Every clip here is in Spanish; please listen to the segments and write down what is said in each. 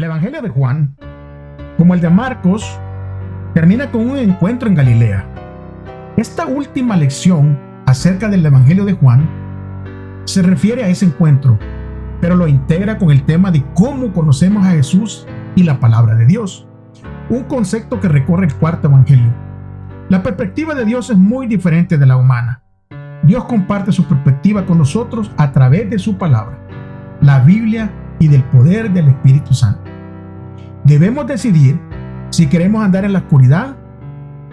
El Evangelio de Juan, como el de Marcos, termina con un encuentro en Galilea. Esta última lección acerca del Evangelio de Juan se refiere a ese encuentro, pero lo integra con el tema de cómo conocemos a Jesús y la palabra de Dios, un concepto que recorre el cuarto Evangelio. La perspectiva de Dios es muy diferente de la humana. Dios comparte su perspectiva con nosotros a través de su palabra, la Biblia y del poder del Espíritu Santo. Debemos decidir si queremos andar en la oscuridad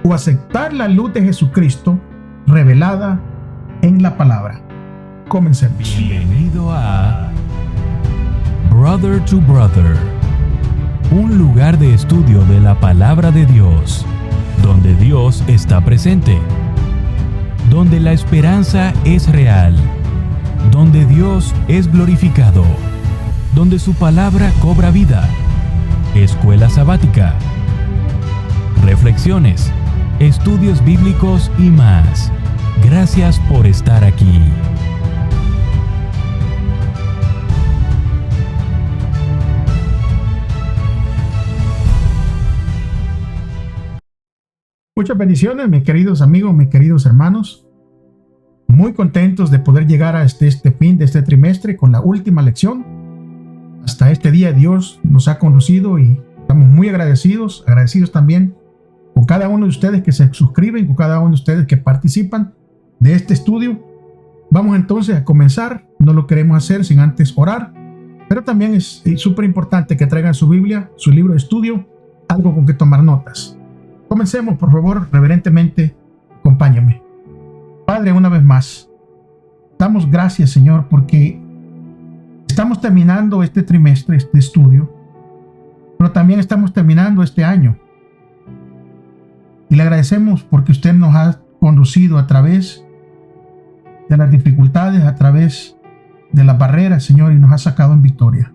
o aceptar la luz de Jesucristo revelada en la palabra. Comencemos. Bienvenido a Brother to Brother, un lugar de estudio de la palabra de Dios, donde Dios está presente, donde la esperanza es real, donde Dios es glorificado, donde su palabra cobra vida. Escuela sabática, reflexiones, estudios bíblicos y más. Gracias por estar aquí. Muchas bendiciones, mis queridos amigos, mis queridos hermanos. Muy contentos de poder llegar a este fin de este trimestre con la última lección. Hasta este día Dios nos ha conducido y estamos muy agradecidos también con cada uno de ustedes que se suscriben, con cada uno de ustedes que participan de este estudio. Vamos entonces a comenzar. No lo queremos hacer sin antes orar, pero también es súper importante que traigan su Biblia, su libro de estudio, algo con que tomar notas. Comencemos, por favor, reverentemente, acompáñame. Padre, una vez más, damos gracias, Señor, porque estamos terminando este trimestre, este estudio, pero también estamos terminando este año. Y le agradecemos porque usted nos ha conducido a través de las dificultades, a través de las barreras, Señor, y nos ha sacado en victoria.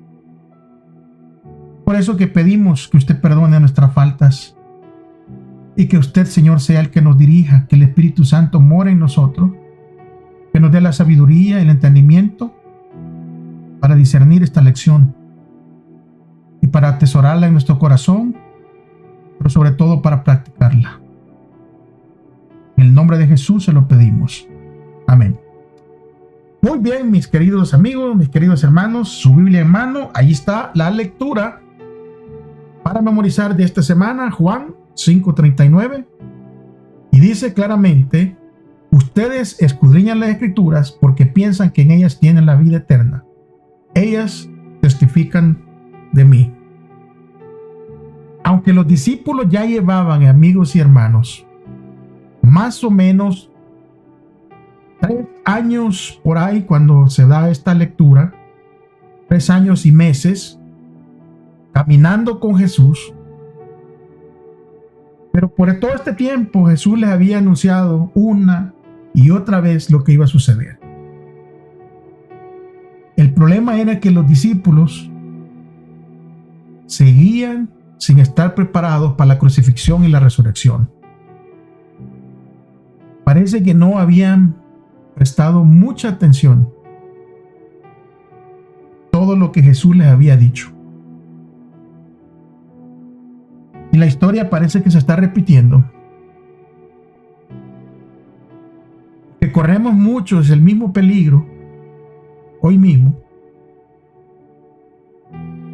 Por eso que pedimos que usted perdone nuestras faltas y que usted, Señor, sea el que nos dirija, que el Espíritu Santo more en nosotros, que nos dé la sabiduría y el entendimiento para discernir esta lección y para atesorarla en nuestro corazón, pero sobre todo para practicarla. En el nombre de Jesús se lo pedimos. Amén. Muy bien, mis queridos amigos, mis queridos hermanos, su Biblia en mano, ahí está la lectura para memorizar de esta semana, Juan 5:39, y dice claramente: ustedes escudriñan las Escrituras porque piensan que en ellas tienen la vida eterna. Ellas testifican de mí. Aunque los discípulos ya llevaban, amigos y hermanos, más o menos 3 años por ahí cuando se da esta lectura, 3 años y meses caminando con Jesús, pero por todo este tiempo Jesús les había anunciado una y otra vez lo que iba a suceder. El problema era que los discípulos seguían sin estar preparados para la crucifixión y la resurrección. Parece que no habían prestado mucha atención a todo lo que Jesús les había dicho. Y la historia parece que se está repitiendo. Que corremos muchos el mismo peligro hoy mismo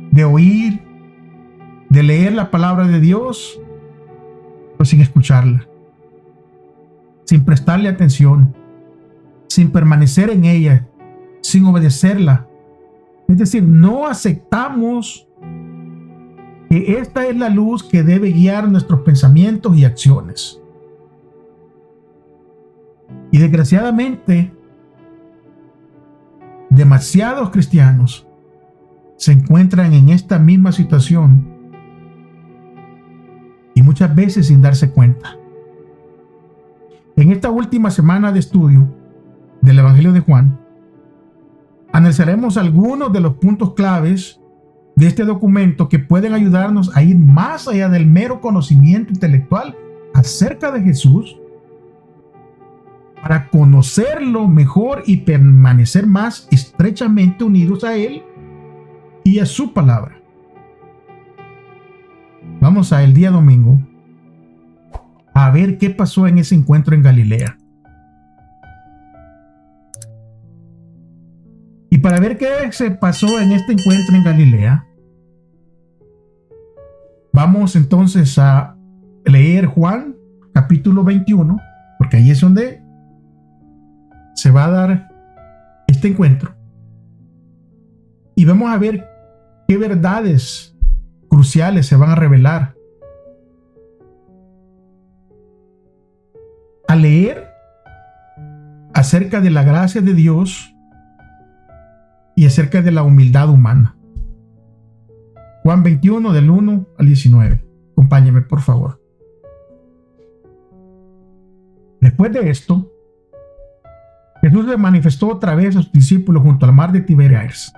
de oír, de leer la palabra de Dios, pero sin escucharla, sin prestarle atención, sin permanecer en ella, sin obedecerla. Es decir, no aceptamos que esta es la luz que debe guiar nuestros pensamientos y acciones. Y desgraciadamente, demasiados cristianos se encuentran en esta misma situación y muchas veces sin darse cuenta. En esta última semana de estudio del Evangelio de Juan, analizaremos algunos de los puntos claves de este documento que pueden ayudarnos a ir más allá del mero conocimiento intelectual acerca de Jesús, para conocerlo mejor y permanecer más estrechamente unidos a Él y a su palabra. vamos a el día domingo a ver qué pasó en ese encuentro en Galilea. Y para ver qué se pasó en este encuentro en Galilea, vamos entonces a leer Juan capítulo 21, porque ahí es donde se va a dar este encuentro. Y vamos a ver qué verdades cruciales se van a revelar. A leer acerca de la gracia de Dios y acerca de la humildad humana. Juan 21 del 1 al 19. Acompáñeme, por favor. Después de esto, Jesús se manifestó otra vez a sus discípulos junto al mar de Tiberias.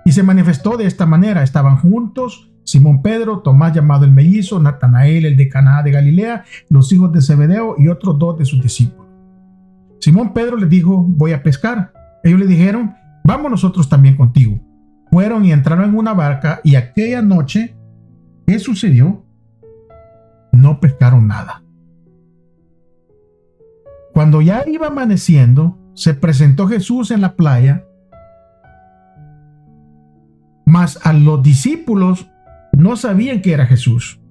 Y se manifestó de esta manera. Estaban juntos Simón Pedro, Tomás llamado el mellizo, Natanael el de Caná de Galilea, los hijos de Zebedeo y otros dos de sus discípulos. Simón Pedro les dijo: voy a pescar. Ellos le dijeron: vamos nosotros también contigo. Fueron y entraron en una barca, y aquella noche, ¿qué sucedió? No pescaron nada. Cuando ya iba amaneciendo, se presentó Jesús en la playa, mas a los discípulos no sabían que era Jesús.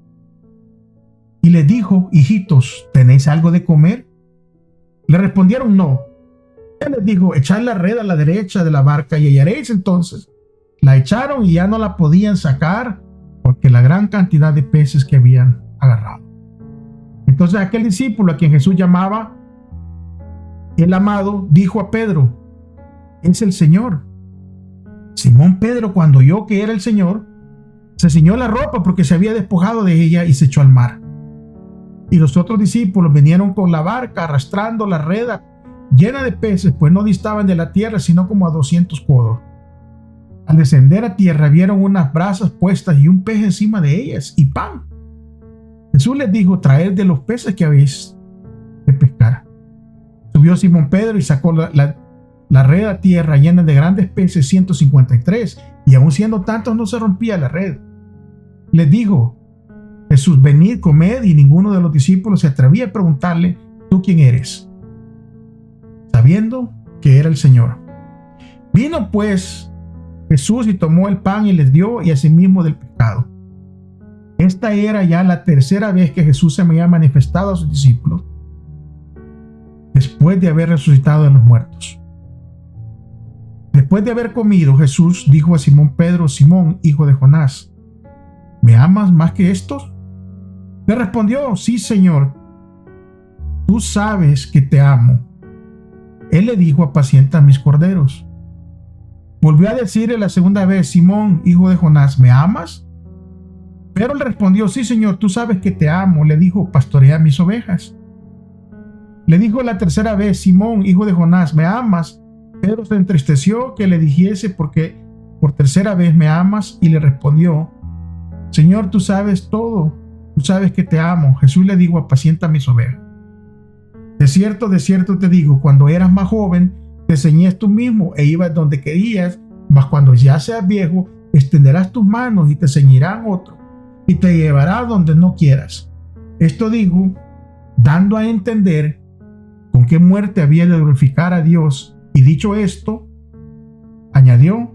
Y les dijo: hijitos, ¿tenéis algo de comer? Le respondieron: no. Él les dijo: echad la red a la derecha de la barca y hallaréis. Entonces la echaron y ya no la podían sacar porque la gran cantidad de peces que habían agarrado. Entonces aquel discípulo a quien Jesús llamaba el amado dijo a Pedro: es el Señor. Simón Pedro, cuando oyó que era el Señor, se ciñó la ropa porque se había despojado de ella y se echó al mar. Y los otros discípulos vinieron con la barca arrastrando la red llena de peces, pues no distaban de la tierra sino como a 200 codos. Al descender a tierra vieron unas brasas puestas y un pez encima de ellas y pan. Jesús les dijo: traed de los peces que habéis de pescar. Subió Simón Pedro y sacó la red a tierra llena de grandes peces, 153, y aun siendo tantos no se rompía la red. Les dijo Jesús: venid, comed, y ninguno de los discípulos se atrevía a preguntarle: ¿tú quién eres?, sabiendo que era el Señor. Vino pues Jesús y tomó el pan y les dio, y asimismo del pescado. Esta era ya la tercera vez que Jesús se había manifestado a sus discípulos después de haber resucitado de los muertos. Después de haber comido, Jesús dijo a Simón Pedro: Simón, hijo de Jonás, ¿me amas más que estos? Le respondió: sí, Señor, tú sabes que te amo. Él le dijo: apacienta mis corderos. Volvió a decirle la segunda vez: Simón, hijo de Jonás, ¿me amas? Pero él respondió: sí, Señor, tú sabes que te amo. Le dijo: pastorea mis ovejas. Le dijo la tercera vez: Simón, hijo de Jonás, ¿me amas? Pedro se entristeció que le dijese: porque por tercera vez me amas. Y le respondió: Señor, tú sabes todo, tú sabes que te amo. Jesús le dijo: apacienta mis ovejas. De cierto te digo, cuando eras más joven, te ceñías tú mismo e ibas donde querías, mas cuando ya seas viejo, extenderás tus manos y te ceñirán otro, y te llevará donde no quieras. Esto dijo, dando a entender con qué muerte había de glorificar a Dios. Y dicho esto, añadió: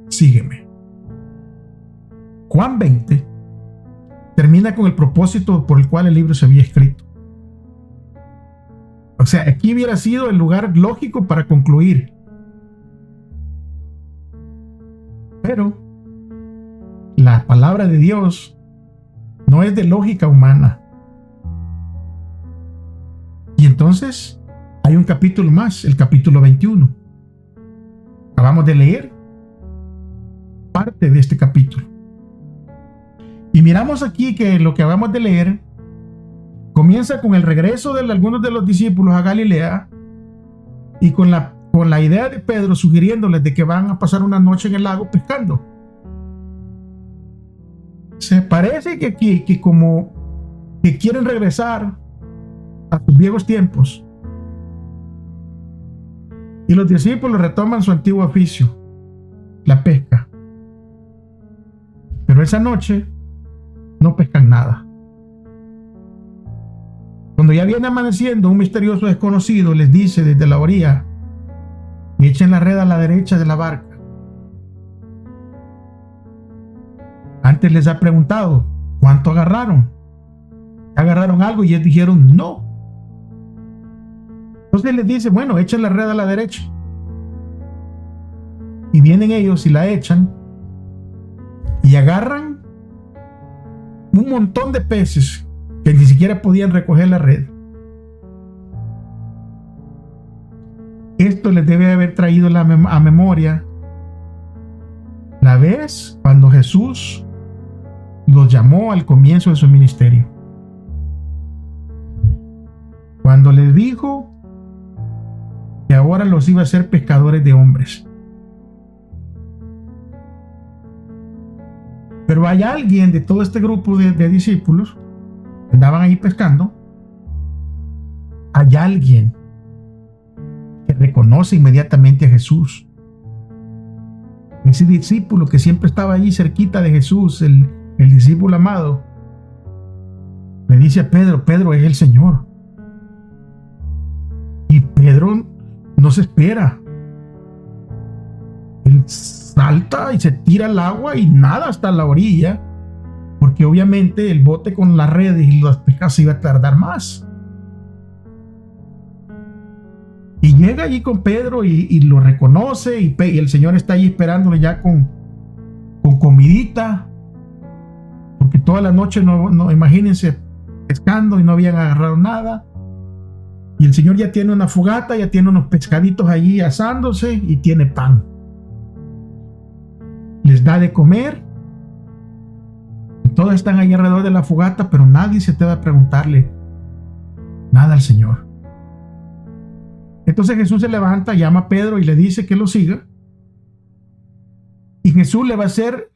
sígueme. Juan 20 termina con el propósito por el cual el libro se había escrito. O sea, aquí hubiera sido el lugar lógico para concluir. Pero la palabra de Dios no es de lógica humana. Y entonces hay un capítulo más, el capítulo 21. Acabamos de leer parte de este capítulo. Y miramos aquí que lo que acabamos de leer comienza con el regreso de algunos de los discípulos a Galilea y con la idea de Pedro sugiriéndoles de que van a pasar una noche en el lago pescando. Se parece que aquí como que quieren regresar a sus viejos tiempos. Y los discípulos retoman su antiguo oficio, la pesca. Pero esa noche no pescan nada. Cuando ya viene amaneciendo, un misterioso desconocido les dice desde la orilla: echen la red a la derecha de la barca. Antes les ha preguntado: ¿cuánto agarraron? ¿Agarraron algo? Y ellos dijeron: no. Entonces les dice: bueno, echen la red a la derecha. Y vienen ellos y la echan y agarran un montón de peces que ni siquiera podían recoger la red. Esto les debe haber traído a memoria la vez cuando Jesús los llamó al comienzo de su ministerio. Cuando les dijo que ahora los iba a hacer pescadores de hombres. Pero hay alguien de todo este grupo de discípulos que andaban ahí pescando. Hay alguien que reconoce inmediatamente a Jesús. Ese discípulo que siempre estaba allí cerquita de Jesús, el discípulo amado, le dice a Pedro: Pedro, es el Señor. Y Pedro no se espera. Él salta y se tira al agua y nada hasta la orilla, porque obviamente el bote con las redes y las pescas iba a tardar más. Y llega allí con Pedro y lo reconoce, y el Señor está allí esperándole ya con comidita, porque toda la noche no imagínense pescando y no habían agarrado nada. Y el Señor ya tiene una fogata, ya tiene unos pescaditos allí asándose y tiene pan. Les da de comer. Y todos están ahí alrededor de la fogata, pero nadie se atreve a preguntarle nada al Señor. Entonces Jesús se levanta, llama a Pedro y le dice que lo siga. Y Jesús le va a hacer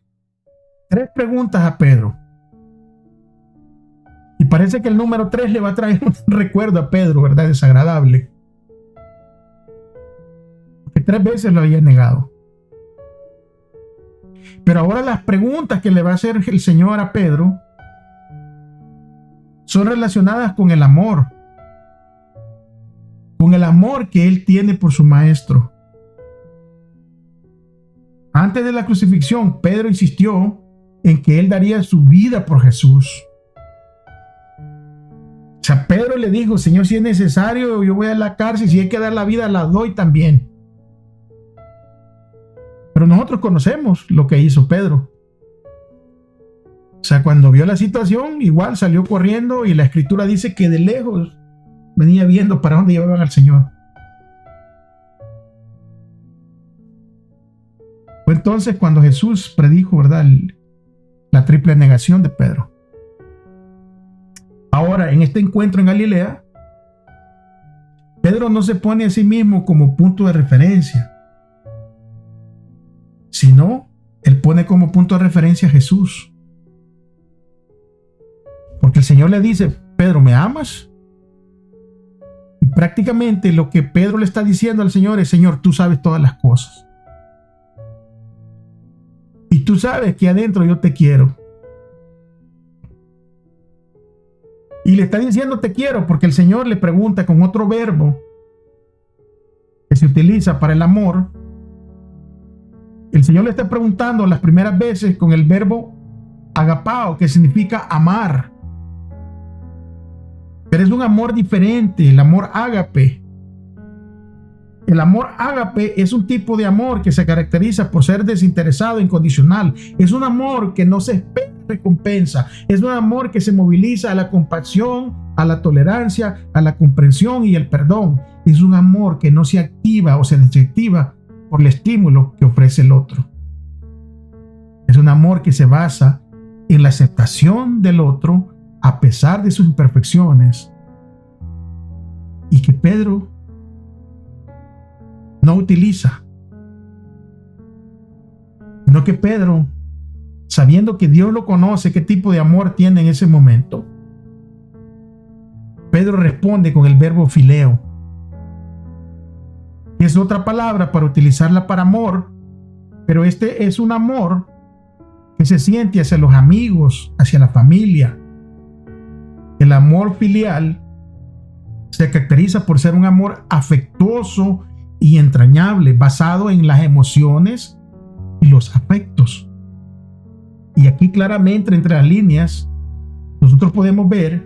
3 preguntas a Pedro. Y parece que el número 3 le va a traer un recuerdo a Pedro, ¿verdad? Desagradable. Porque 3 veces lo había negado. Pero ahora las preguntas que le va a hacer el Señor a Pedro son relacionadas con el amor. Con el amor que él tiene por su maestro. Antes de la crucifixión, Pedro insistió en que él daría su vida por Jesús. O sea, Pedro le dijo: Señor, si es necesario, yo voy a la cárcel, si hay que dar la vida, la doy también. Pero nosotros conocemos lo que hizo Pedro. O sea, cuando vio la situación, igual salió corriendo, y la escritura dice que de lejos venía viendo para dónde llevaban al Señor. Fue entonces cuando Jesús predijo, ¿verdad?, la triple negación de Pedro. Ahora, en este encuentro en Galilea, Pedro no se pone a sí mismo como punto de referencia, sino él pone como punto de referencia a Jesús. Porque el Señor le dice: Pedro, ¿me amas? Y prácticamente lo que Pedro le está diciendo al Señor es: Señor, tú sabes todas las cosas. Y tú sabes que adentro yo te quiero. Y le está diciendo te quiero porque el Señor le pregunta con otro verbo que se utiliza para el amor. El Señor le está preguntando las primeras veces con el verbo agapao, que significa amar. Pero es un amor diferente, el amor ágape. El amor ágape es un tipo de amor que se caracteriza por ser desinteresado, incondicional. Es un amor que no se espera recompensa. Es un amor que se moviliza a la compasión, a la tolerancia, a la comprensión y el perdón. Es un amor que no se activa o se desactiva por el estímulo que ofrece el otro. Es un amor que se basa en la aceptación del otro a pesar de sus imperfecciones, y que Pedro no utiliza, sino que Pedro, sabiendo que Dios lo conoce, qué tipo de amor tiene en ese momento, Pedro responde con el verbo fileo, que es otra palabra para utilizarla para amor, pero este es un amor que se siente hacia los amigos, hacia la familia. El amor filial se caracteriza por ser un amor afectuoso y entrañable, basado en las emociones y los afectos. Y aquí claramente entre las líneas nosotros podemos ver,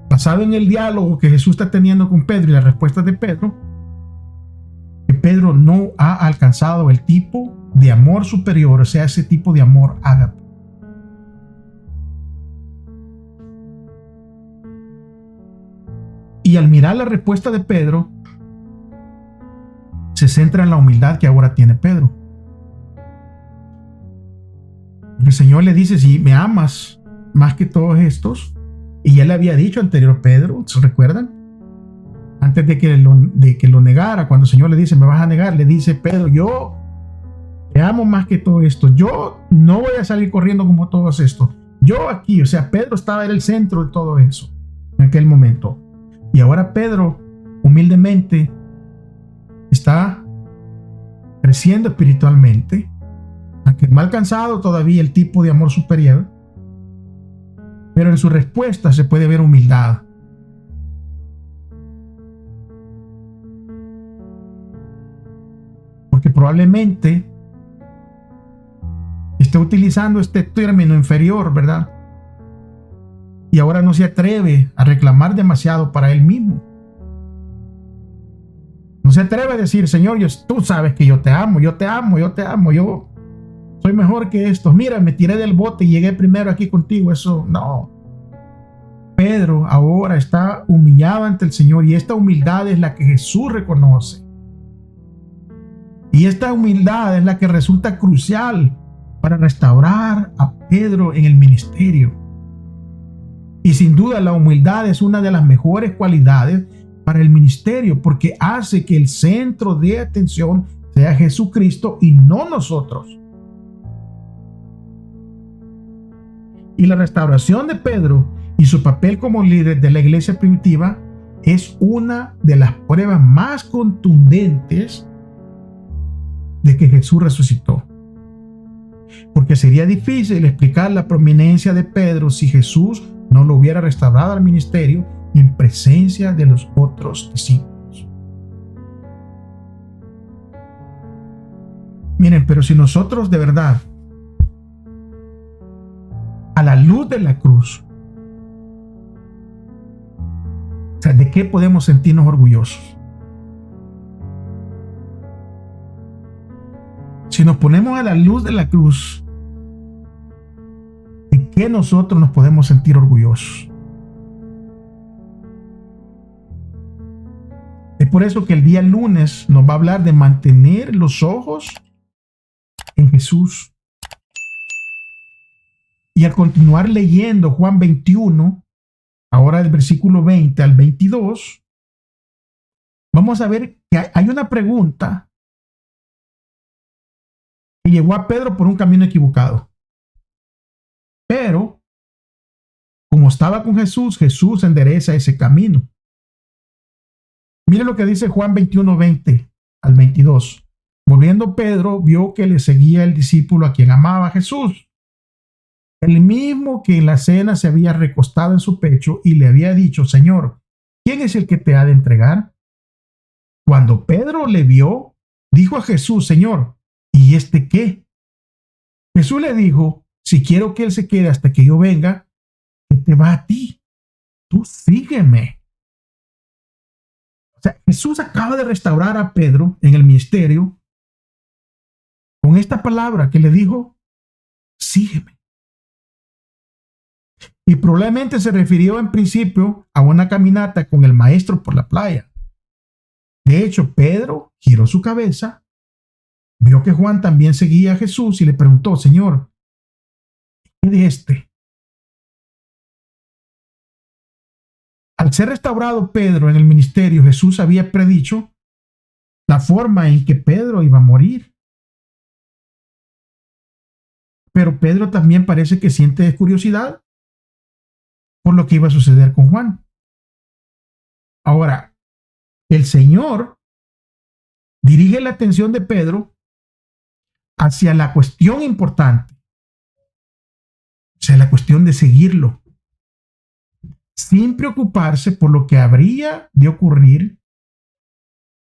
basado en el diálogo que Jesús está teniendo con Pedro y las respuestas de Pedro, que Pedro no ha alcanzado el tipo de amor superior, o sea, ese tipo de amor ágape. Y al mirar la respuesta de Pedro, se centra en la humildad que ahora tiene Pedro. El Señor le dice, si me amas más que todos estos, y ya le había dicho anterior Pedro, ¿se recuerdan? Antes de que lo negara, cuando el Señor le dice, me vas a negar, le dice Pedro, yo te amo más que todo esto, yo no voy a salir corriendo como todos estos, yo aquí, o sea, Pedro estaba en el centro de todo eso, en aquel momento. Y ahora Pedro, humildemente, está creciendo espiritualmente, aunque no ha alcanzado todavía el tipo de amor superior, pero en su respuesta se puede ver humildad. Porque probablemente esté utilizando este término inferior, ¿verdad? Y ahora no se atreve a reclamar demasiado para él mismo. No se atreve a decir, Señor, tú sabes que yo te amo, yo soy mejor que estos. Mira, me tiré del bote y llegué primero aquí contigo. Eso no. Pedro ahora está humillado ante el Señor y esta humildad es la que Jesús reconoce. Y esta humildad es la que resulta crucial para restaurar a Pedro en el ministerio. Y sin duda la humildad es una de las mejores cualidades para el ministerio, porque hace que el centro de atención sea Jesucristo y no nosotros. Y la restauración de Pedro y su papel como líder de la iglesia primitiva es una de las pruebas más contundentes de que Jesús resucitó. Porque sería difícil explicar la prominencia de Pedro si Jesús no lo hubiera restaurado al ministerio en presencia de los otros discípulos. Miren, pero si nosotros de verdad, a la luz de la cruz, o sea, ¿de qué podemos sentirnos orgullosos? Si nos ponemos a la luz de la cruz, ¿de qué nosotros nos podemos sentir orgullosos? Es por eso que el día lunes nos va a hablar de mantener los ojos en Jesús. Y al continuar leyendo Juan 21, ahora del versículo 20 al 22, vamos a ver que hay una pregunta que llevó a Pedro por un camino equivocado. Pero, como estaba con Jesús, Jesús endereza ese camino. Mire lo que dice Juan 21, 20 al 22. Volviendo Pedro, vio que le seguía el discípulo a quien amaba Jesús, el mismo que en la cena se había recostado en su pecho y le había dicho, Señor, ¿quién es el que te ha de entregar? Cuando Pedro le vio, dijo a Jesús, Señor, ¿y este qué? Jesús le dijo, si quiero que él se quede hasta que yo venga, ¿qué te va a ti? Tú sígueme. O sea, Jesús acaba de restaurar a Pedro en el ministerio con esta palabra que le dijo, sígueme. Y probablemente se refirió en principio a una caminata con el maestro por la playa. De hecho, Pedro giró su cabeza, vio que Juan también seguía a Jesús y le preguntó, Señor, ¿qué de este? Al ser restaurado Pedro en el ministerio, Jesús había predicho la forma en que Pedro iba a morir. Pero Pedro también parece que siente curiosidad por lo que iba a suceder con Juan. Ahora, el Señor dirige la atención de Pedro hacia la cuestión importante, o sea, la cuestión de seguirlo, sin preocuparse por lo que habría de ocurrir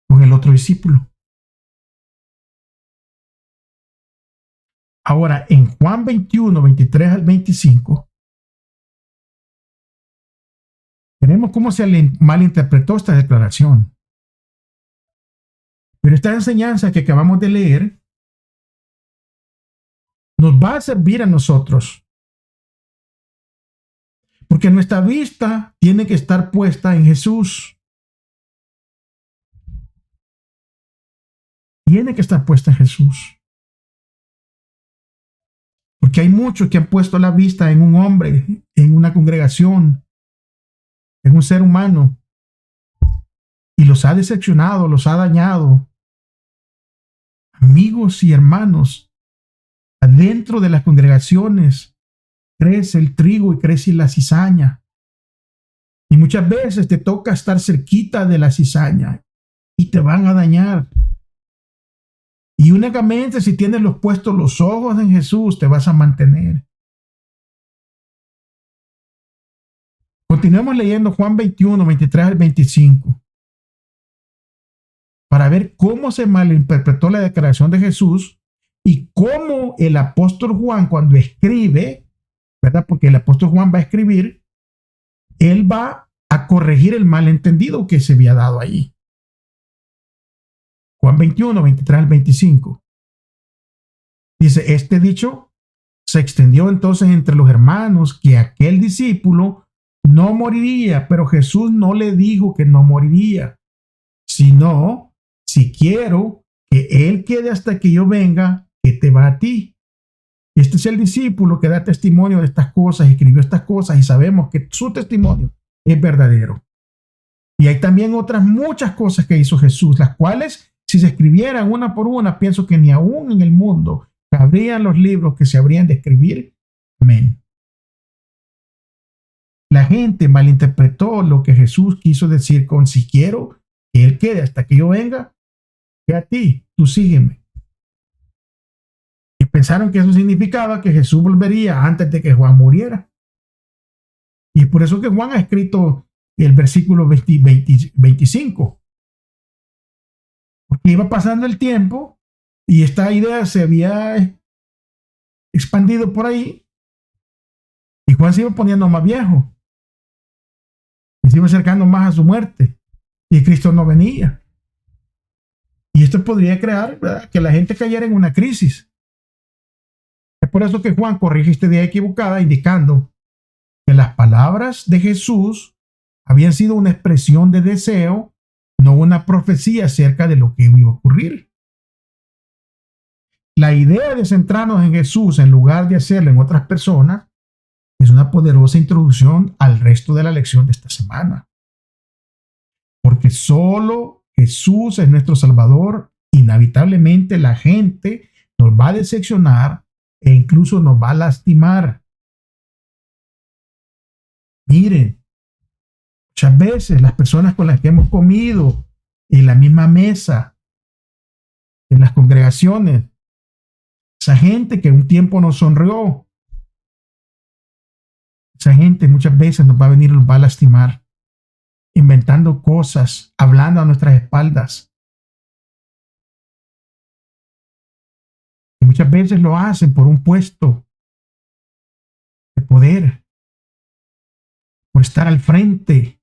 con el otro discípulo. Ahora, en Juan 21, 23 al 25, veremos cómo se malinterpretó esta declaración. Pero esta enseñanza que acabamos de leer nos va a servir a nosotros, porque nuestra vista tiene que estar puesta en Jesús. Tiene que estar puesta en Jesús. Porque hay muchos que han puesto la vista en un hombre, en una congregación, en un ser humano, y los ha decepcionado, los ha dañado. Amigos y hermanos, adentro de las congregaciones crece el trigo y crece la cizaña. Y muchas veces te toca estar cerquita de la cizaña y te van a dañar. Y únicamente si tienes puestos los ojos en Jesús, te vas a mantener. Continuemos leyendo Juan 21, 23 al 25. Para ver cómo se malinterpretó la declaración de Jesús y cómo el apóstol Juan, cuando escribe, ¿verdad? Porque el apóstol Juan va a escribir, él va a corregir el malentendido que se había dado allí. Juan 21, 23 al 25. Dice, este dicho se extendió entonces entre los hermanos que aquel discípulo no moriría, pero Jesús no le dijo que no moriría, sino, si quiero que él quede hasta que yo venga, ¿qué te va a ti? Este es el discípulo que da testimonio de estas cosas, escribió estas cosas y sabemos que su testimonio es verdadero. Y hay también otras muchas cosas que hizo Jesús, las cuales si se escribieran una por una, pienso que ni aún en el mundo cabrían los libros que se habrían de escribir. Amén. La gente malinterpretó lo que Jesús quiso decir con si quiero que él quede hasta que yo venga, que a ti, tú sígueme. Y pensaron que eso significaba que Jesús volvería antes de que Juan muriera. Y es por eso que Juan ha escrito el versículo 25. Porque iba pasando el tiempo y esta idea se había expandido por ahí y Juan se iba poniendo más viejo y se iba acercando más a su muerte y Cristo no venía. Y esto podría crear, ¿verdad?, que la gente cayera en una crisis. Es por eso que Juan corrige esta idea equivocada indicando que las palabras de Jesús habían sido una expresión de deseo, no una profecía acerca de lo que iba a ocurrir. La idea de centrarnos en Jesús en lugar de hacerlo en otras personas es una poderosa introducción al resto de la lección de esta semana. Porque solo Jesús es nuestro Salvador, inevitablemente la gente nos va a decepcionar e incluso nos va a lastimar. Miren, muchas veces las personas con las que hemos comido en la misma mesa, en las congregaciones, esa gente que un tiempo nos sonrió, esa gente muchas veces nos va a venir y nos va a lastimar, inventando cosas, hablando a nuestras espaldas. Y muchas veces lo hacen por un puesto de poder, por estar al frente.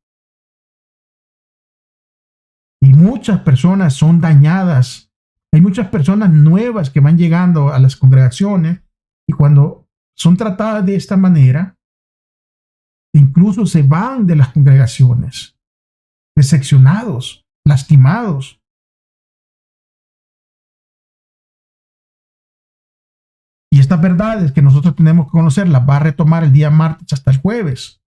Y muchas personas son dañadas. Hay muchas personas nuevas que van llegando a las congregaciones y cuando son tratadas de esta manera, incluso se van de las congregaciones, decepcionados, lastimados. Y estas verdades que nosotros tenemos que conocer las va a retomar el día martes hasta el jueves,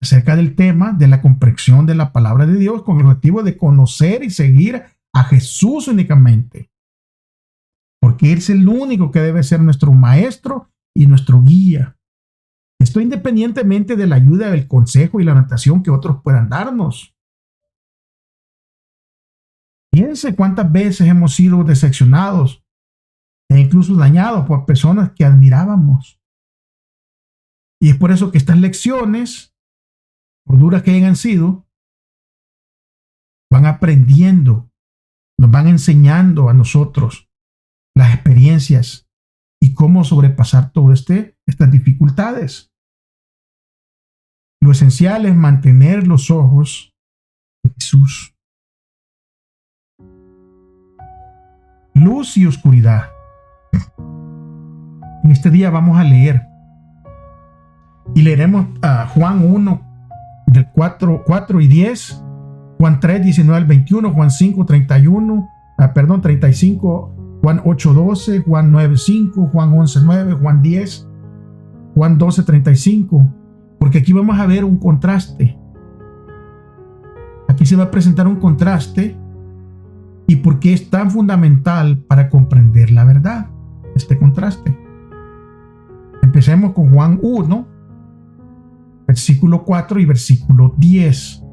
acerca del tema de la comprensión de la palabra de Dios con el objetivo de conocer y seguir a Jesús únicamente, porque Él es el único que debe ser nuestro maestro y nuestro guía. Esto independientemente de la ayuda, del consejo y la orientación que otros puedan darnos. Piense cuántas veces hemos sido decepcionados incluso dañados por personas que admirábamos. Y es por eso que estas lecciones, por duras que hayan sido, van aprendiendo, nos van enseñando a nosotros las experiencias y cómo sobrepasar todas estas dificultades. Lo esencial es mantener los ojos en Jesús. Luz y oscuridad. En este día vamos a leer y leeremos a Juan 1 del 4 y 10, Juan 3, 19 al 21, Juan 5, 35, Juan 8, 12, Juan 9, 5, Juan 11, 9, Juan 10, Juan 12, 35, porque aquí vamos a ver un contraste. Aquí se va a presentar un contraste y por qué es tan fundamental para comprender la verdad, este contraste. Empecemos con Juan 1, versículo 4 y versículo 10.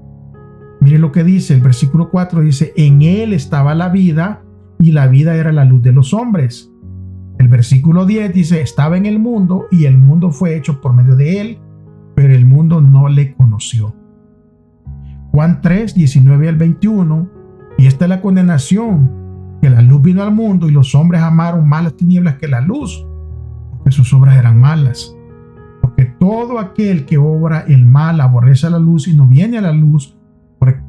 Mire lo que dice el versículo 4, dice: en él estaba la vida y la vida era la luz de los hombres. El versículo 10 dice: estaba en el mundo y el mundo fue hecho por medio de él, pero el mundo no le conoció. Juan 3, 19 al 21, y esta es la condenación, que la luz vino al mundo y los hombres amaron más las tinieblas que la luz, porque sus obras eran malas. Porque todo aquel que obra el mal aborrece a la luz y no viene a la luz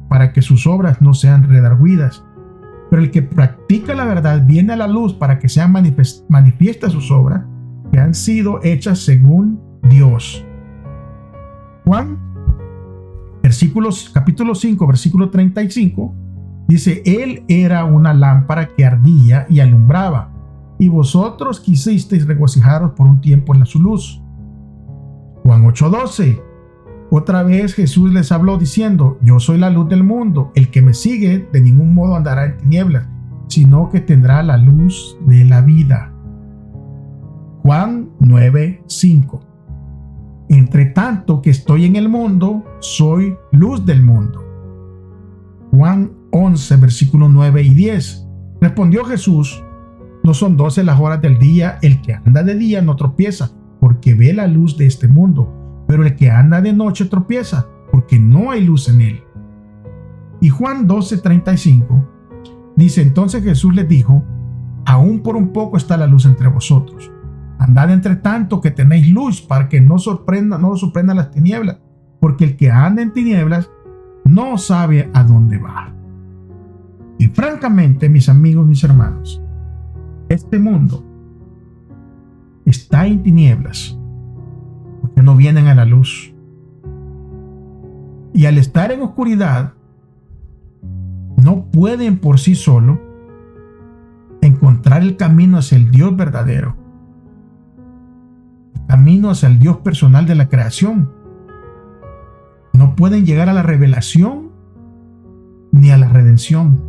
para que sus obras no sean redargüidas. Pero el que practica la verdad viene a la luz para que sean manifiestas sus obras, que han sido hechas según Dios. Juan, capítulo 5, versículo 35, dice: él era una lámpara que ardía y alumbraba, y vosotros quisisteis regocijaros por un tiempo en su luz. Juan 8:12. Otra vez Jesús les habló diciendo: yo soy la luz del mundo, el que me sigue de ningún modo andará en tinieblas, sino que tendrá la luz de la vida. Juan 9:5. Entre tanto que estoy en el mundo, soy luz del mundo. Juan 11, versículos 9 y 10. Respondió Jesús: no son 12 las horas del día, el que anda de día no tropieza, porque ve la luz de este mundo, pero el que anda de noche tropieza, porque no hay luz en él. Y Juan 12:35 dice: entonces Jesús les dijo: aún por un poco está la luz entre vosotros. Andad entre tanto que tenéis luz, para que no lo sorprendan las tinieblas, porque el que anda en tinieblas no sabe a dónde va. Y francamente, mis amigos, mis hermanos, este mundo está en tinieblas porque no vienen a la luz. Y al estar en oscuridad, no pueden por sí solo encontrar el camino hacia el Dios verdadero, el camino hacia el Dios personal de la creación. No pueden llegar a la revelación ni a la redención.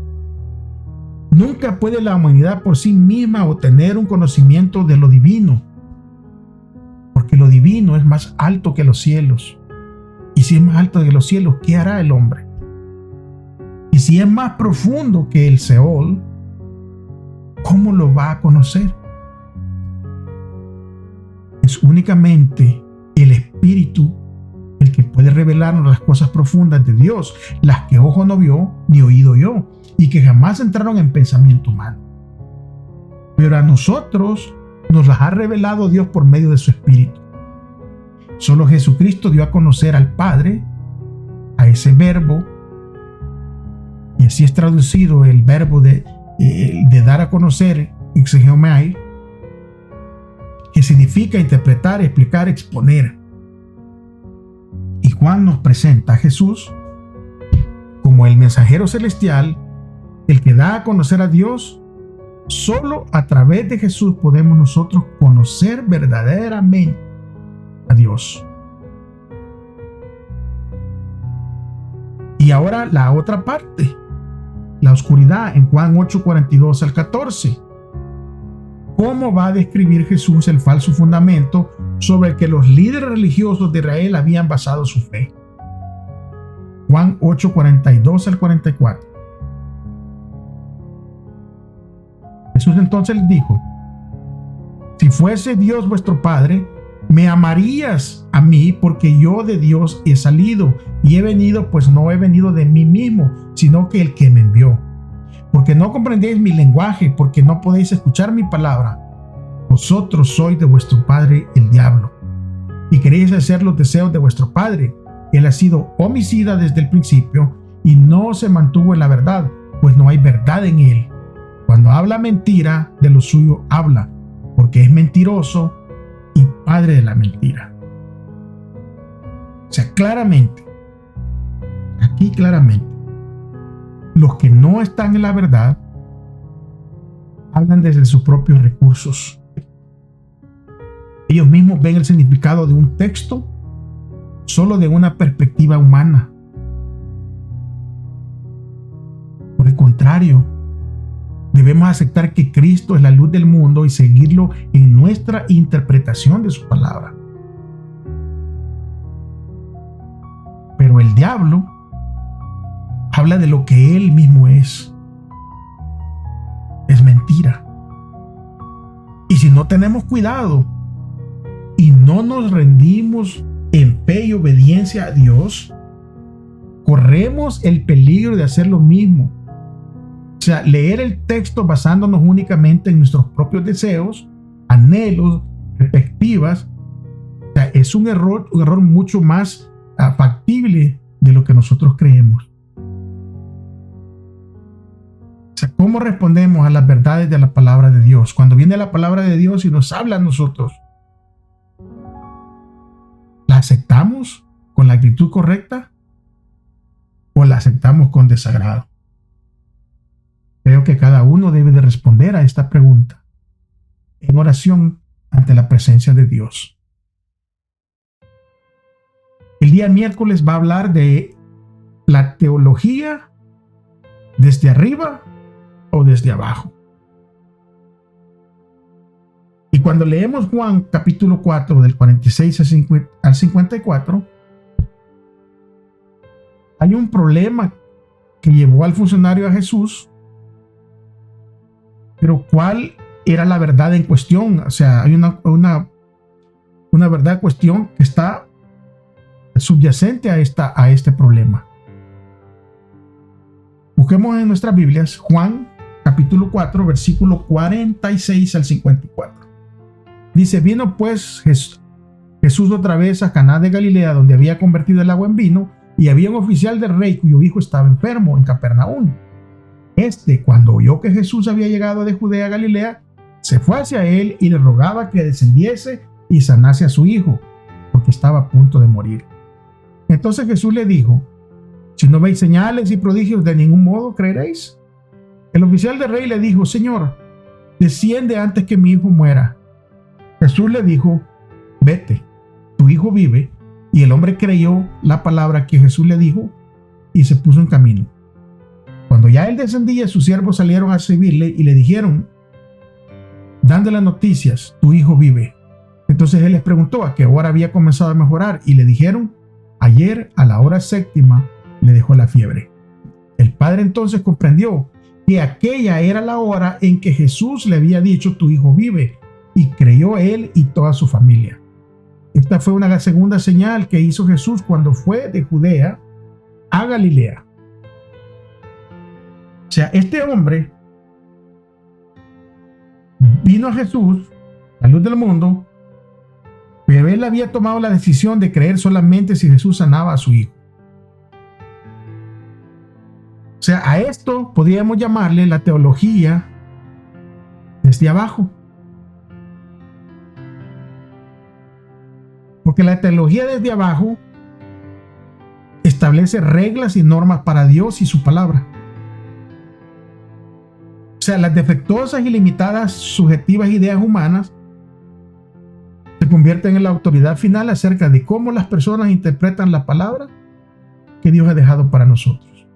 Nunca puede la humanidad por sí misma obtener un conocimiento de lo divino, porque lo divino es más alto que los cielos. Y si es más alto que los cielos, ¿qué hará el hombre? Y si es más profundo que el Seol, ¿cómo lo va a conocer? Es únicamente el Espíritu el que puede revelarnos las cosas profundas de Dios, las que ojo no vio ni oído oyó, y que jamás entraron en pensamiento humano. Pero a nosotros nos las ha revelado Dios por medio de su Espíritu. Solo Jesucristo dio a conocer al Padre, a ese verbo, y así es traducido el verbo de dar a conocer, exegeomai, que significa interpretar, explicar, exponer. Y Juan nos presenta a Jesús como el mensajero celestial, el que da a conocer a Dios. Solo a través de Jesús podemos nosotros conocer verdaderamente a Dios. Y ahora la otra parte, la oscuridad, en Juan 8:42 al 14. ¿Cómo va a describir Jesús el falso fundamento sobre el que los líderes religiosos de Israel habían basado su fe? Juan 8:42 al 44. Jesús entonces les dijo: Si fuese Dios vuestro Padre, me amarías a mí, porque yo de Dios he salido y he venido, pues no he venido de mí mismo, sino que el que me envió. Porque no comprendéis mi lenguaje, porque no podéis escuchar mi palabra. Vosotros sois de vuestro padre el diablo, y queréis hacer los deseos de vuestro padre. Él ha sido homicida desde el principio y no se mantuvo en la verdad, pues no hay verdad en él. Cuando habla mentira, de lo suyo habla, porque es mentiroso y padre de la mentira. O sea, claramente, aquí claramente, los que no están en la verdad hablan desde sus propios recursos. Ellos mismos ven el significado de un texto solo de una perspectiva humana. Por el contrario, debemos aceptar que Cristo es la luz del mundo y seguirlo en nuestra interpretación de su palabra. Pero el diablo habla de lo que él mismo es. Es mentira. Y si no tenemos cuidado y no nos rendimos en fe y obediencia a Dios, corremos el peligro de hacer lo mismo. O sea, leer el texto basándonos únicamente en nuestros propios deseos, anhelos, perspectivas, o sea, es un error mucho más factible de lo que nosotros creemos. O sea, ¿cómo respondemos a las verdades de la palabra de Dios? Cuando viene la palabra de Dios y nos habla a nosotros, ¿la aceptamos con la actitud correcta o la aceptamos con desagrado? Creo que cada uno debe de responder a esta pregunta en oración ante la presencia de Dios. El día miércoles va a hablar de la teología desde arriba o desde abajo. Y cuando leemos Juan capítulo 4 del 46 al 54, hay un problema que llevó al funcionario a Jesús. Pero ¿cuál era la verdad en cuestión? O sea, hay una verdad en cuestión que está subyacente a este problema. Busquemos en nuestras Biblias Juan capítulo 4, versículo 46 al 54. Dice: vino pues Jesús otra vez a Caná de Galilea, donde había convertido el agua en vino, y había un oficial del rey cuyo hijo estaba enfermo en Capernaum. Cuando oyó que Jesús había llegado de Judea a Galilea, se fue hacia él y le rogaba que descendiese y sanase a su hijo, porque estaba a punto de morir. Entonces Jesús le dijo: si no veis señales y prodigios, de ningún modo creeréis. El oficial del rey le dijo: Señor, desciende antes que mi hijo muera. Jesús le dijo: vete, tu hijo vive. Y el hombre creyó la palabra que Jesús le dijo y se puso en camino. Cuando ya él descendía, sus siervos salieron a recibirle y le dijeron, dándole noticias: tu hijo vive. Entonces él les preguntó a qué hora había comenzado a mejorar, y le dijeron: ayer a la hora 7ª le dejó la fiebre. El padre entonces comprendió que aquella era la hora en que Jesús le había dicho: tu hijo vive, y creyó él y toda su familia. Esta fue una segunda señal que hizo Jesús cuando fue de Judea a Galilea. O sea, este hombre vino a Jesús, la luz del mundo, pero él había tomado la decisión de creer solamente si Jesús sanaba a su hijo. O sea, a esto podríamos llamarle la teología desde abajo. Porque la teología desde abajo establece reglas y normas para Dios y su palabra. O sea, las defectuosas y limitadas subjetivas ideas humanas se convierten en la autoridad final acerca de cómo las personas interpretan la palabra que Dios ha dejado para nosotros.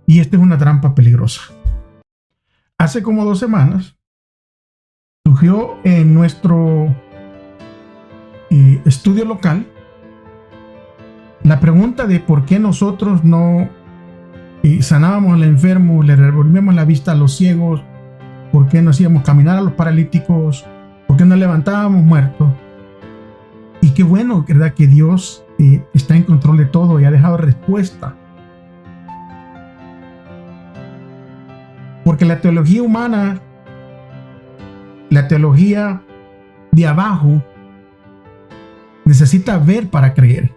Y esta es una trampa peligrosa. Hace como 2 semanas surgió en nuestro estudio local la pregunta de por qué nosotros no sanábamos al enfermo, le devolvíamos la vista a los ciegos, ¿Por qué no hacíamos caminar a los paralíticos? ¿Por qué no levantábamos muertos? Y qué bueno, ¿verdad? Que Dios está en control de todo y ha dejado respuesta. Porque la teología humana, la teología de abajo, necesita ver para creer.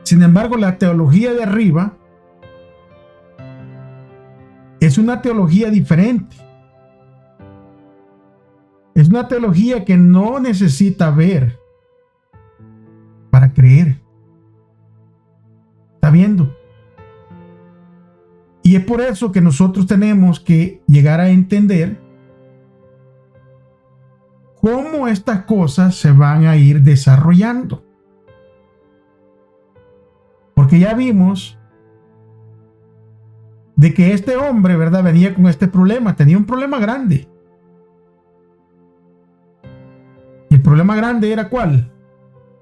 Sin embargo, la teología de arriba es una teología diferente. Es una teología que no necesita ver para creer. ¿Está viendo? Y es por eso que nosotros tenemos que llegar a entender cómo estas cosas se van a ir desarrollando. Porque ya vimos de que este hombre, ¿verdad?, venía con este problema, tenía un problema grande. Y el problema grande era ¿cuál?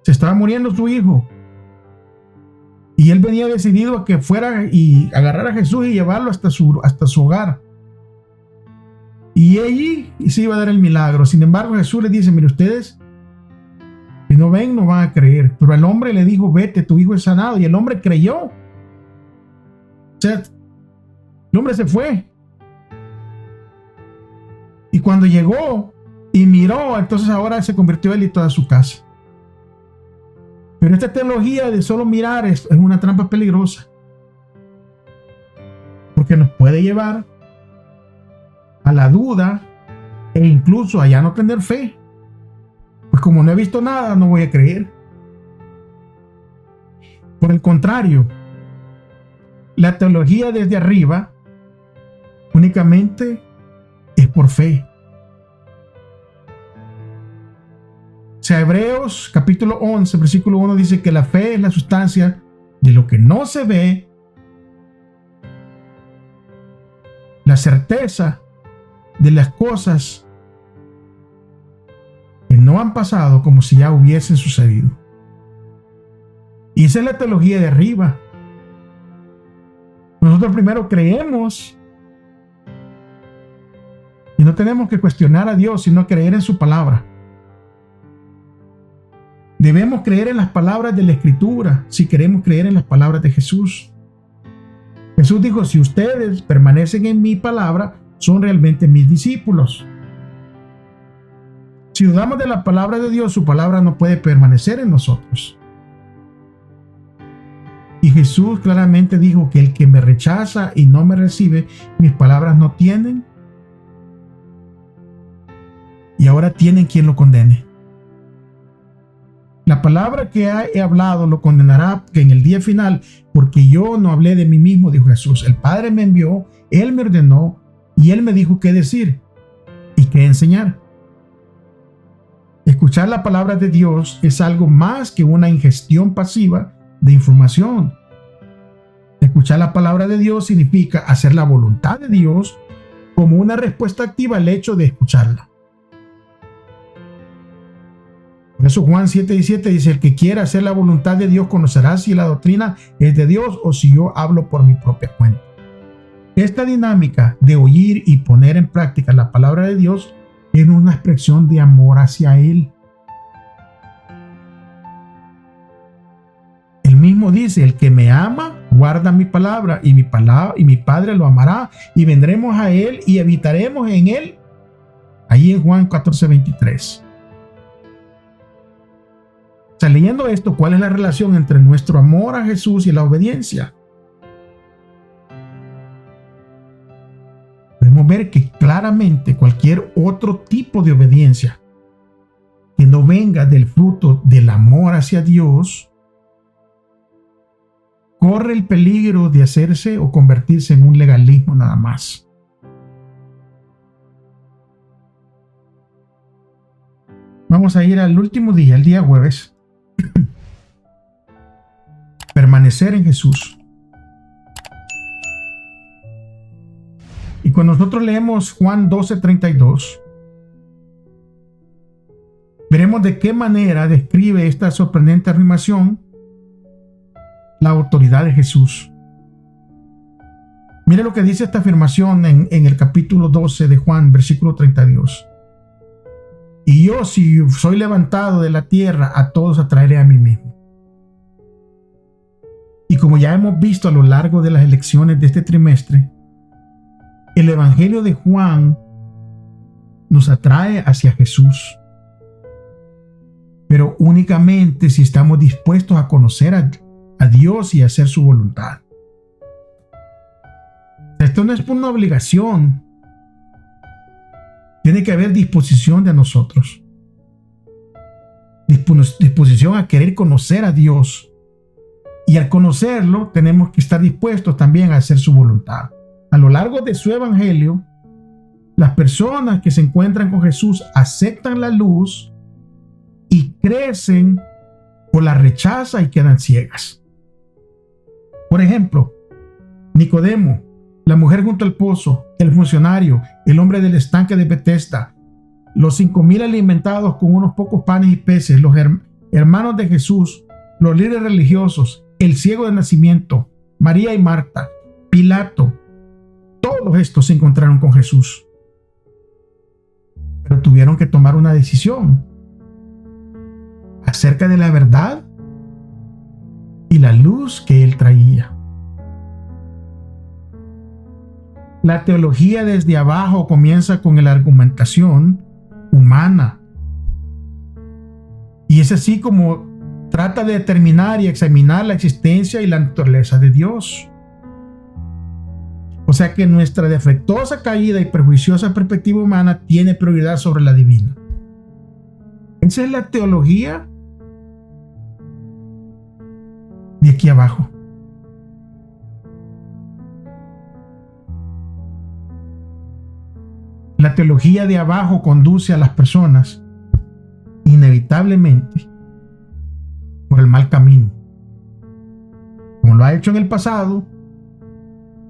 Se estaba muriendo su hijo. Y él venía decidido a que fuera y agarrar a Jesús y llevarlo hasta su hogar. Y allí se iba a dar el milagro. Sin embargo, Jesús le dice, mire, ustedes, si no ven, no van a creer. Pero el hombre le dijo, vete, tu hijo es sanado. Y el hombre creyó. O sea, el hombre se fue. Y cuando llegó y miró, entonces ahora se convirtió él y toda su casa. Pero esta teología de solo mirar es una trampa peligrosa. Porque nos puede llevar a la duda e incluso a ya no tener fe. Pues como no he visto nada, no voy a creer. Por el contrario, la teología desde arriba únicamente es por fe. O sea, Hebreos capítulo 11, versículo 1 dice que la fe es la sustancia de lo que no se ve, la certeza de las cosas que no han pasado como si ya hubiesen sucedido. Y esa es la teología de arriba. Nosotros primero creemos y no tenemos que cuestionar a Dios, sino creer en su palabra. Debemos creer en las palabras de la Escritura si queremos creer en las palabras de Jesús. Jesús dijo, si ustedes permanecen en mi palabra, son realmente mis discípulos. Si dudamos de la palabra de Dios, su palabra no puede permanecer en nosotros. Y Jesús claramente dijo que el que me rechaza y no me recibe, mis palabras no tienen. Y ahora tienen quien lo condene. La palabra que he hablado lo condenará en el día final, porque yo no hablé de mí mismo, dijo Jesús. El Padre me envió, Él me ordenó y Él me dijo qué decir y qué enseñar. Escuchar la palabra de Dios es algo más que una ingestión pasiva de información. Escuchar la palabra de Dios significa hacer la voluntad de Dios como una respuesta activa al hecho de escucharla. Por eso Juan 7:17 dice, el que quiera hacer la voluntad de Dios conocerá si la doctrina es de Dios o si yo hablo por mi propia cuenta. Esta dinámica de oír y poner en práctica la palabra de Dios es una expresión de amor hacia Él. Él mismo dice, el que me ama, guarda mi palabra y mi Padre lo amará y vendremos a Él y habitaremos en Él. Ahí en Juan 14:23. O sea, leyendo esto, ¿cuál es la relación entre nuestro amor a Jesús y la obediencia? Podemos ver que claramente cualquier otro tipo de obediencia que no venga del fruto del amor hacia Dios corre el peligro de hacerse o convertirse en un legalismo nada más. Vamos a ir al último día, el día jueves. Permanecer en Jesús. Y cuando nosotros leemos Juan 12:32, veremos de qué manera describe esta sorprendente afirmación la autoridad de Jesús. Mire lo que dice esta afirmación en el capítulo 12 de Juan, versículo 32. Y yo, si soy levantado de la tierra, a todos atraeré a mí mismo. Y como ya hemos visto a lo largo de las lecciones de este trimestre, el Evangelio de Juan nos atrae hacia Jesús, pero únicamente si estamos dispuestos a conocer a Dios y a hacer su voluntad. Esto no es por una obligación. Tiene que haber disposición de nosotros. Disposición a querer conocer a Dios. Y al conocerlo, tenemos que estar dispuestos también a hacer su voluntad. A lo largo de su evangelio, las personas que se encuentran con Jesús aceptan la luz y crecen o la rechazan y quedan ciegas. Por ejemplo, Nicodemo, la mujer junto al pozo, el funcionario, el hombre del estanque de Betesda, los 5,000 alimentados con unos pocos panes y peces, los hermanos de Jesús, los líderes religiosos, el ciego de nacimiento, María y Marta, Pilato, todos estos se encontraron con Jesús. Pero tuvieron que tomar una decisión acerca de la verdad y la luz que él traía. La teología desde abajo comienza con la argumentación humana. Y es así como trata de determinar y examinar la existencia y la naturaleza de Dios. O sea que nuestra defectuosa caída y prejuiciosa perspectiva humana tiene prioridad sobre la divina. Esa es la teología de aquí abajo. La teología de abajo conduce a las personas inevitablemente por el mal camino. Como lo ha hecho en el pasado,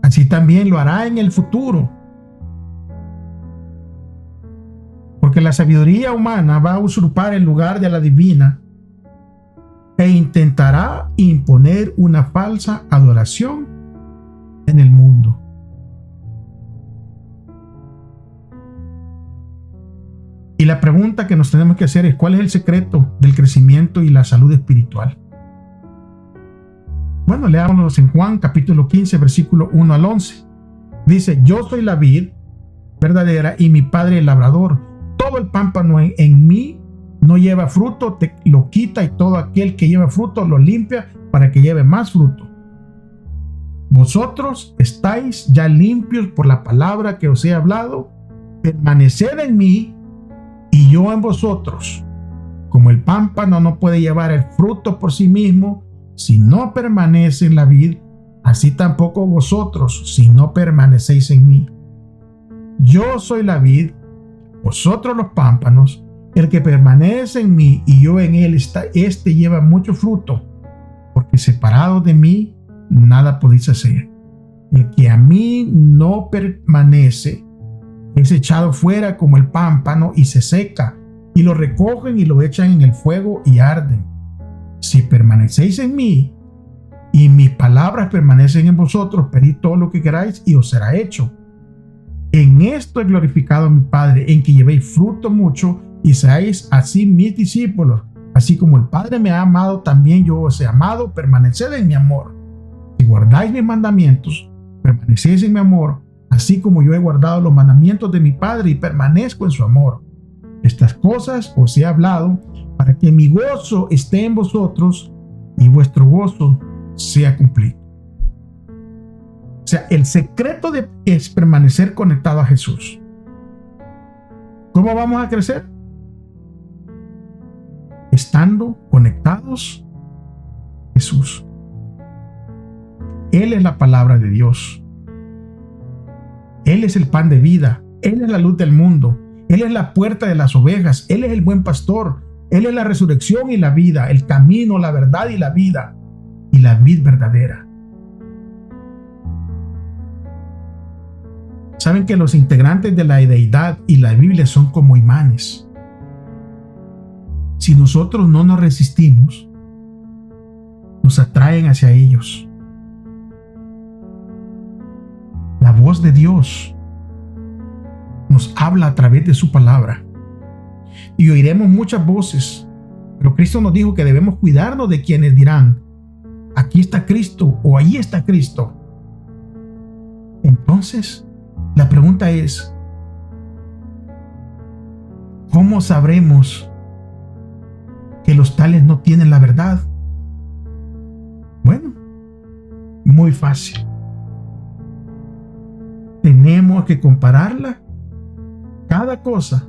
así también lo hará en el futuro. Porque la sabiduría humana va a usurpar el lugar de la divina e intentará imponer una falsa adoración en el mundo. Y la pregunta que nos tenemos que hacer es: ¿cuál es el secreto del crecimiento y la salud espiritual? Bueno, leámoslo en Juan capítulo 15, versículo 1 al 11. Dice: yo soy la vid verdadera y mi padre el labrador. Todo el pámpano en mí no lleva fruto, lo quita, y todo aquel que lleva fruto lo limpia para que lleve más fruto. Vosotros estáis ya limpios por la palabra que os he hablado. Permaneced en mí y yo en vosotros. Como el pámpano no puede llevar el fruto por sí mismo si no permanece en la vid, así tampoco vosotros si no permanecéis en mí. Yo soy la vid, vosotros los pámpanos. El que permanece en mí y yo en él, este lleva mucho fruto, porque separado de mí nada podéis hacer. El que a mí no permanece es echado fuera como el pámpano y se seca, y lo recogen y lo echan en el fuego y arden. Si permanecéis en mí y mis palabras permanecen en vosotros, pedid todo lo que queráis y os será hecho. En esto he glorificado a mi Padre, en que llevéis fruto mucho y seáis así mis discípulos. Así como el Padre me ha amado, también yo os he amado. Permaneced en mi amor. Si guardáis mis mandamientos, permanecéis en mi amor, así como yo he guardado los mandamientos de mi Padre y permanezco en su amor. Estas cosas os he hablado para que mi gozo esté en vosotros y vuestro gozo sea cumplido. O sea, el secreto es permanecer conectado a Jesús. ¿Cómo vamos a crecer? Estando conectados a Jesús. Él es la palabra de Dios. Él es el pan de vida. Él es la luz del mundo. Él es la puerta de las ovejas. Él es el buen pastor. Él es la resurrección y la vida, el camino, la verdad y la vida, y la vid verdadera. Saben que los integrantes de la deidad y la Biblia son como imanes. Si nosotros no nos resistimos, nos atraen hacia ellos. voz de Dios nos habla a través de su palabra. Y oiremos muchas voces, pero Cristo nos dijo que debemos cuidarnos de quienes dirán: aquí está Cristo o ahí está Cristo. Entonces, la pregunta es: ¿cómo sabremos que los tales no tienen la verdad? Bueno, muy fácil. Tenemos que compararla, cada cosa,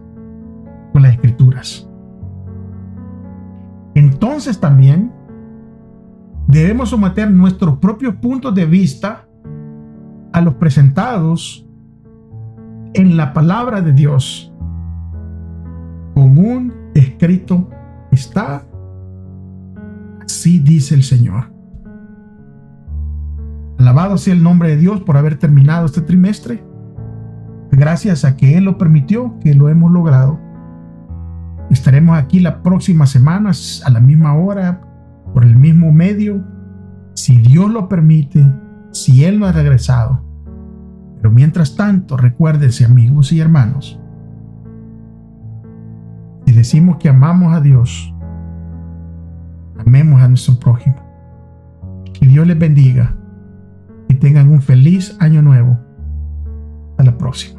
con las Escrituras. Entonces también debemos someter nuestros propios puntos de vista a los presentados en la palabra de Dios. Común escrito está, así dice el Señor. Alabado sea el nombre de Dios por haber terminado este trimestre. Gracias a que Él lo permitió, que lo hemos logrado. Estaremos aquí la próxima semana a la misma hora, por el mismo medio, si Dios lo permite, si Él no ha regresado. Pero mientras tanto, recuérdense, amigos y hermanos, si decimos que amamos a Dios, amemos a nuestro prójimo. Que Dios les bendiga y tengan un feliz año nuevo. Hasta la próxima.